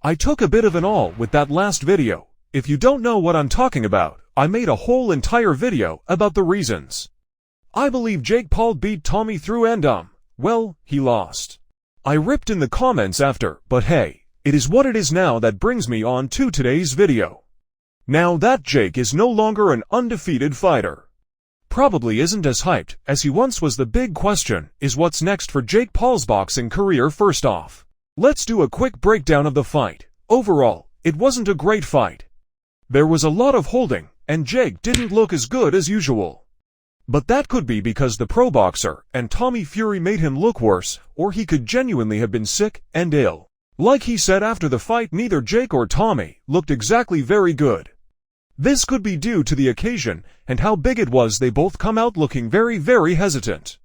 I took a bit of an all with that last video. If you don't know what I'm talking about, I made a whole entire video about the reasons. I believe Jake Paul beat Tommy through and well, he lost. I ripped in the comments after, but hey, it is what it is now. That brings me on to today's video. Now that Jake is no longer an undefeated fighter, probably isn't as hyped as he once was. The big question is what's next for Jake Paul's boxing career. First off, let's do a quick breakdown of the fight. Overall, it wasn't a great fight. There was a lot of holding, and Jake didn't look as good as usual. But that could be because the pro boxer and Tommy Fury made him look worse, or he could genuinely have been sick and ill. Like he said after the fight, neither Jake or Tommy looked exactly very good. This could be due to the occasion and how big it was. They both come out looking very hesitant.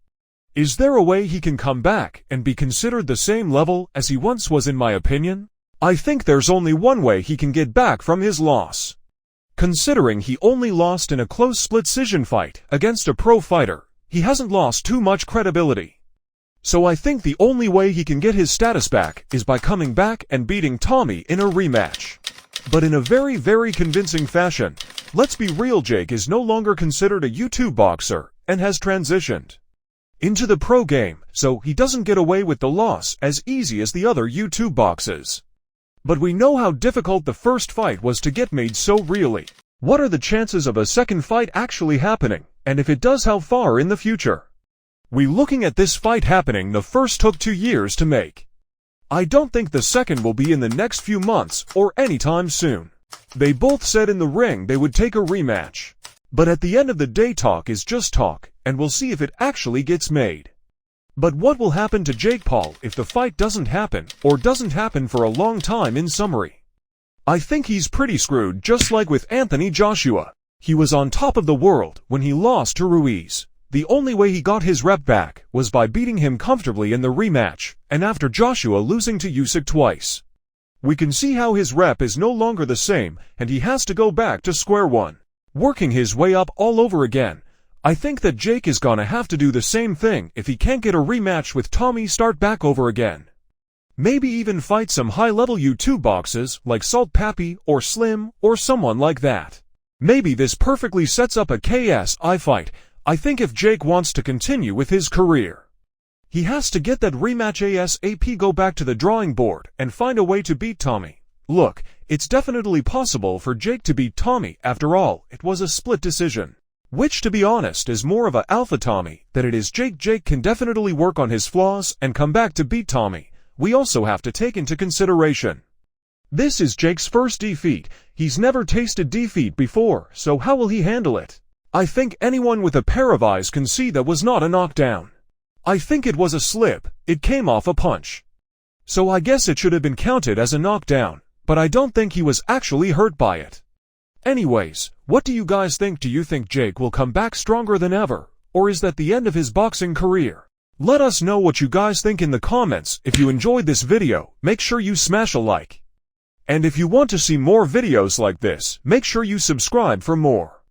Is there a way he can come back and be considered the same level as he once was? In my opinion, I think there's only one way he can get back from his loss. Considering he only lost in a close split-cision fight against a pro fighter, he hasn't lost too much credibility. So I think the only way he can get his status back is by coming back and beating Tommy in a rematch. But in a very convincing fashion. Let's be real, Jake is no longer considered a YouTube boxer and has transitioned into the pro game, so he doesn't get away with the loss as easy as the other YouTube boxers. But we know how difficult the first fight was to get made, so really, what are the chances of a second fight actually happening? And if it does, how far in the future? We looking at this fight happening? The first took 2 years to make. I don't think the second will be in the next few months or anytime soon. They both said in the ring they would take a rematch. But at the end of the day, talk is just talk, and we'll see if it actually gets made. But what will happen to Jake Paul if the fight doesn't happen, or doesn't happen for a long time? In summary, I think he's pretty screwed, just like with Anthony Joshua. He was on top of the world when he lost to Ruiz. The only way he got his rep back was by beating him comfortably in the rematch, and after Joshua losing to Usyk twice. We can see how his rep is no longer the same, and he has to go back to square one, working his way up all over again. I think that Jake is gonna have to do the same thing if he can't get a rematch with Tommy. Start back over again. Maybe even fight some high-level YouTube boxers like Salt Pappy or Slim or someone like that. Maybe this perfectly sets up a KSI fight. I think if Jake wants to continue with his career, he has to get that rematch ASAP, go back to the drawing board, and find a way to beat Tommy. Look, it's definitely possible for Jake to beat Tommy. After all, it was a split decision, which, to be honest, is more of a alpha Tommy than it is Jake. Jake can definitely work on his flaws and come back to beat Tommy. We also have to take into consideration, this is Jake's first defeat. He's never tasted defeat before, so how will he handle it? I think anyone with a pair of eyes can see that was not a knockdown. I think it was a slip. It came off a punch. So I guess it should have been counted as a knockdown, but I don't think he was actually hurt by it. Anyways, what do you guys think? Do you think Jake will come back stronger than ever, or is that the end of his boxing career? Let us know what you guys think in the comments. If you enjoyed this video, make sure you smash a like. And if you want to see more videos like this, make sure you subscribe for more.